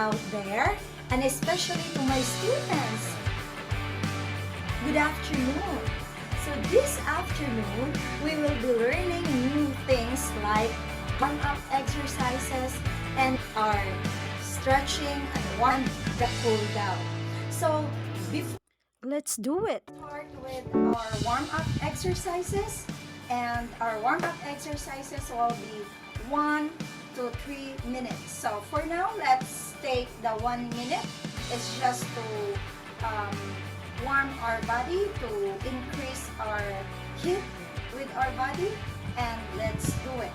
out there, and especially to my students. Good afternoon. So this afternoon, we will be learning new things like warm-up exercises and our stretching and the cool down. So before let's do it. Start with our warm-up exercises, and our warm-up exercises will be 1 to 3 minutes. So for now, let's take the 1 minute. It's just to warm our body, to increase our heat with our body, and let's do it.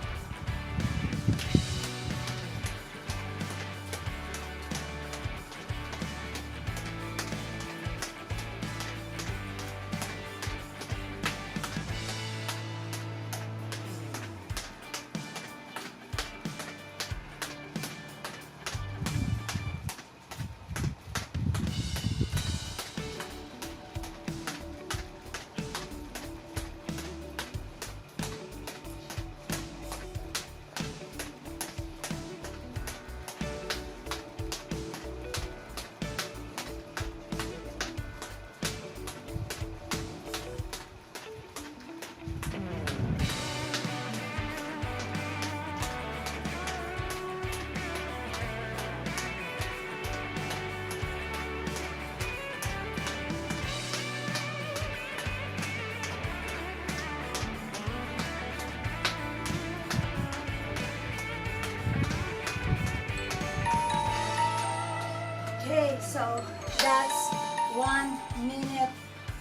Okay, so that's 1 minute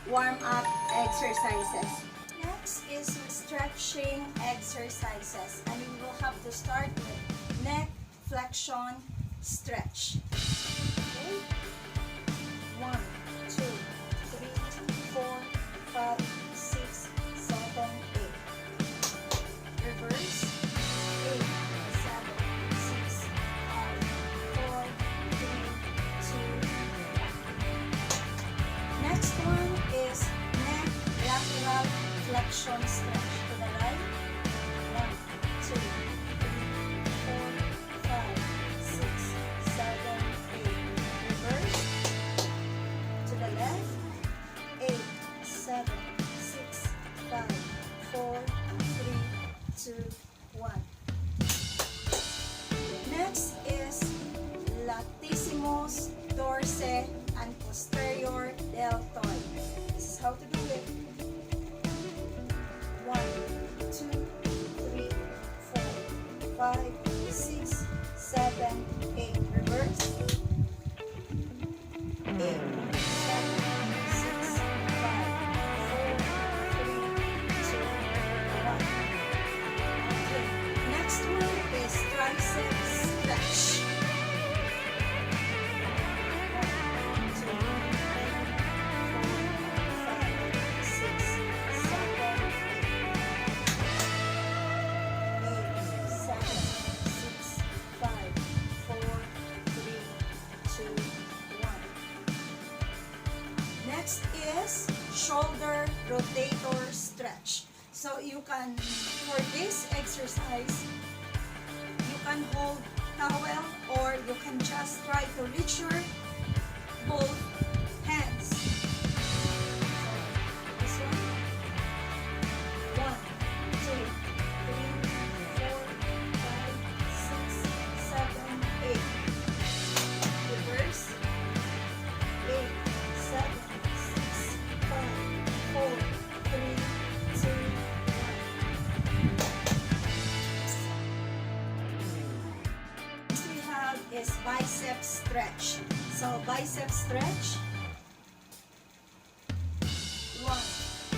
warm-up exercises. Next is stretching exercises, and we will have to start with neck flexion stretch. Okay? 1, 2, 3, 4, 5, 6, 7, 8. Reverse. 8, 7, 6, 5, 4, 3, 2, 1. Next one is neck lateral flexion stretch. To the right. 1, 2, 3, 4, 5, 6, 7, 8. Reverse. To the left. 8, 7, 6, 5, 4, 3, 2, 1. Next is latissimus dorsi and posterior deltoid. This is how to do it. 1, 2, 3, 4, 5, 6, 7, 8. Reverse. 8, 7, 6, 5, 4, 3, 2, 1. Okay. Next one is tricep stretch. 1, 2, 3, 4, 5, 6, 7, 8, 6, 5, 4, 3, 2, 1. Next is shoulder rotator stretch. So you can, for this exercise, you can hold towel or you can just try to reach your both hands. So this one. 1, 2, 3, 4, 5, 6, 7, 8. Reverse. 8, 7, 6, 5, 4, 3, 2, 1. Next we have is bicep stretch. So bicep stretch. 1, 2,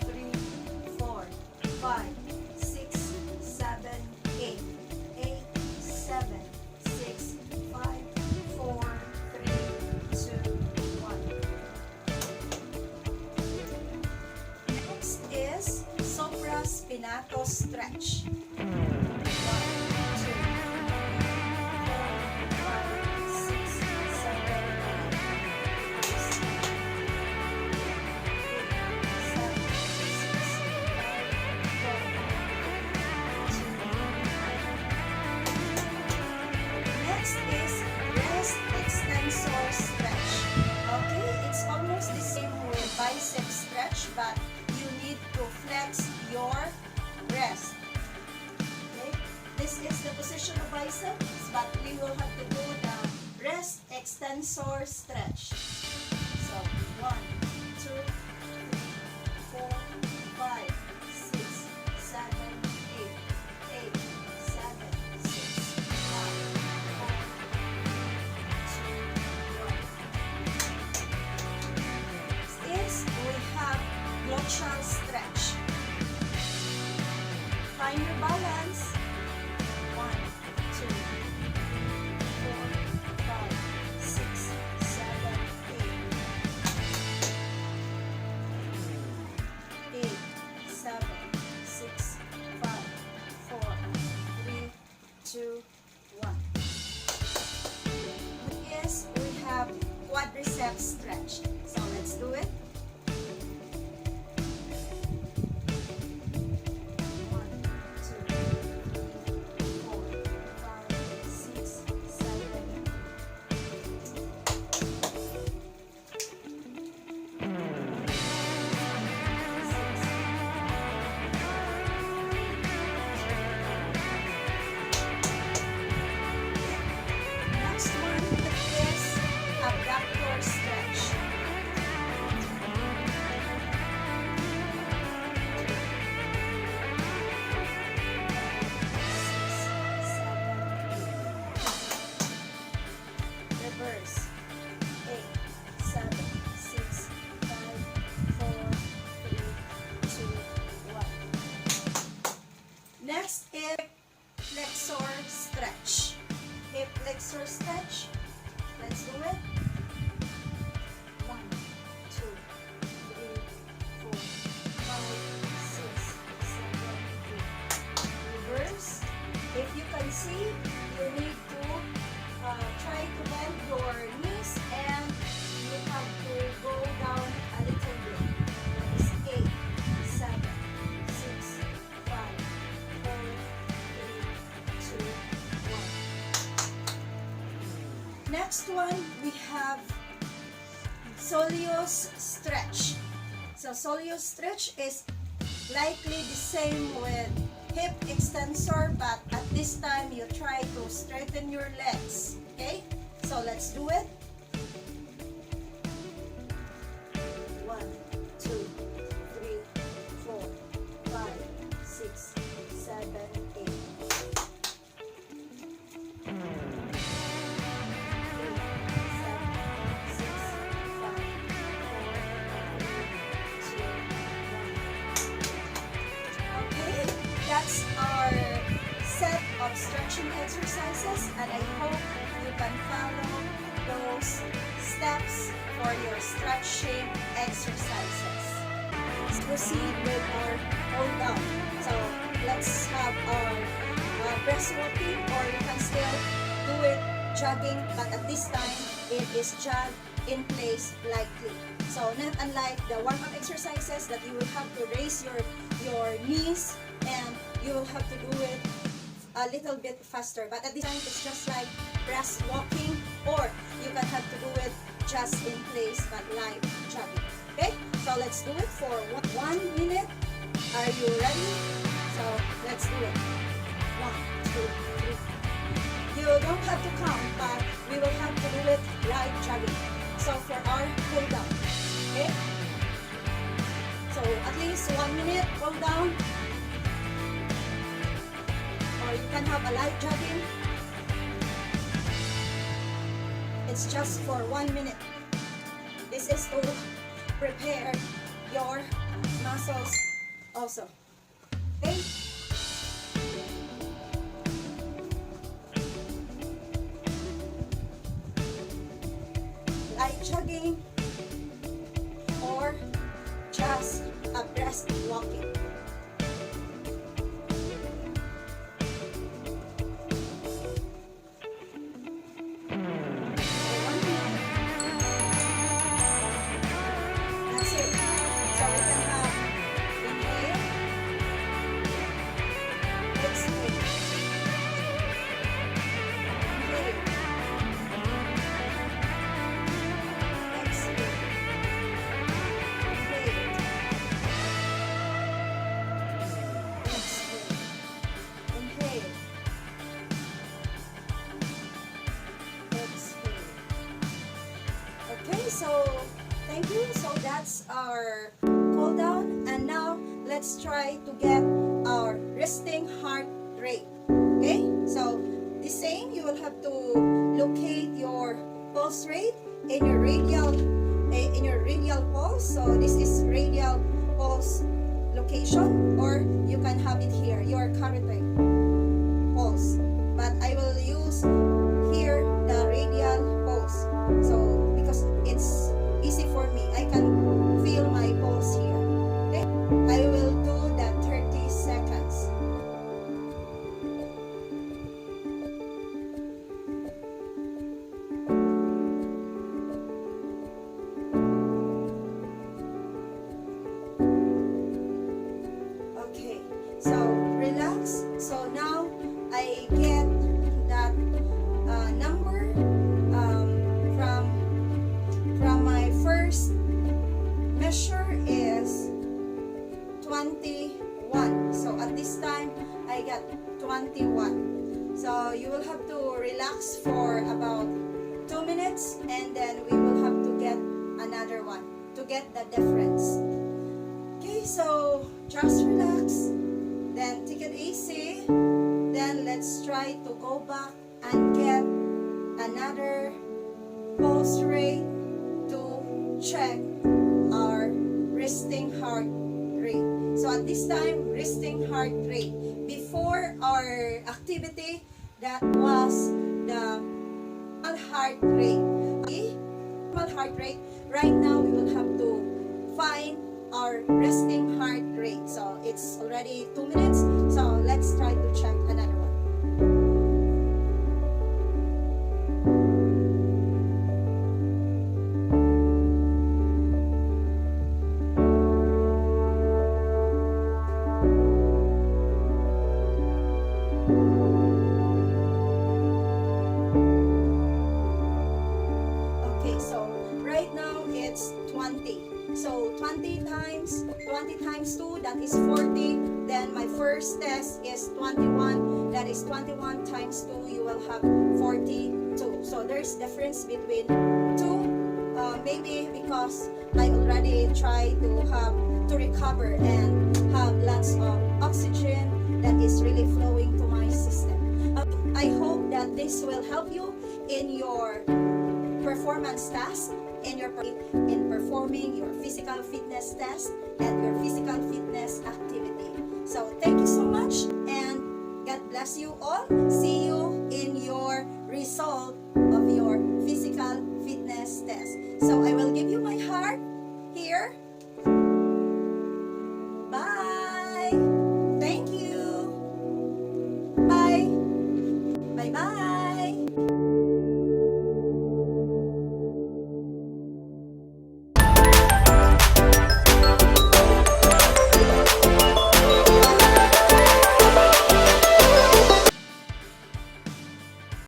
3, 4, 5, 6, 7, 8. 8, 7, 6, 5, 4, 3, 2, 1. Next is supraspinatus stretch. 1, 2, 3, 4, 5, 6, 7, 8. Next is stretch of the biceps, but we will have to do the rest extensor stretch. So 1, 2, 3, 4, 5, 6, 7, 8, 8, 7, 6, 5, 4, 2, 1. Next is we have gluteal stretch. Find your balance. 1, 2, 4, 5, 6, 7, 8. 8, 7, 6, 5, 4, 3, 2, 1. Yes, we have quadriceps stretch. So let's do it. 1, 2, 3, 4, 5, 6, 7, 6. Next one is abductor stretch. 6, 7, 8. Reverse. 8, 7, 6, 5, 4, 3, 2, 1. Next is flexor stretch. Hip flexor stretch. Let's do it. 1, 2, 3, 4, 5, 6, 7, 8. Reverse. If you can see, you need to try to bend your knees and you have to go down a little bit. That is 8, 7, 6, 5, 4, 3, 2, 1. Next one, we have soleus stretch. So soleus stretch is likely the same with hip extensor, but at this time you try to straighten your legs. Okay? So let's do it. 1, 2, 3, 4, 5, 6, 7, 8. 8, 7, 6, 5, 4, 3, 2, 1. Okay, that's our set of stretching exercises, and I hope you can follow those steps for your stretching exercises. Let's proceed with our hold down. So let's have our breast walking, or you can still do it jogging, but at this time it is jog in place lightly. So not unlike the warm-up exercises that you will have to raise your knees and you will have to do it a little bit faster. But at this time it's just like breast walking, or you can have to do it just in place but light jogging. Okay, so let's do it for 1 minute. Are you ready? So let's do it. 1, 2, 3. You don't have to count, but we will have to do it light jogging. So for our cool down. Okay? So at least 1 minute cool down. Or you can have a light jogging. It's just for 1 minute. This is to prepare your muscles also. Okay? Light jogging or just a breast walking. That's it. So we can have inhale, exhale, inhale, exhale, inhale, our cool down, and now let's try to get our resting heart rate. Okay, so the same, you will have to locate your pulse rate in your radial pulse. So this is radial pulse location, or you can have it here, your carotid pulse. But I will use here the radial pulse. So because it's easy for me, I can feel my pulse here. Okay, I will do that 30 seconds. Okay, so relax. So now I get that number from my first measure is 21. So at this time I got 21. So you will have to relax for about 2 minutes, and then we will have to get another one to get the difference. Okay, so just relax, then take it easy. Then let's try to go back and get another pulse rate to check our resting heart rate. So at this time, resting heart rate. Before our activity, that was the heart rate. Okay? Heart rate. Right now, we will have to find our resting heart rate. So it's already 2 minutes. So let's try to check another one. Okay, so right now it's 20. So 20 times 2, that is 40. Then my first test is 21. That is 21 times 2, you will have 42. So there's difference between 2. Maybe because I already tried to recover and have lots of oxygen that is really flowing to my system. I hope that this will help you in your performance task, in performing your physical fitness test and your physical fitness activity. So thank you so much, and God bless you all. See you in your result of your physical fitness test. So I will give you my heart.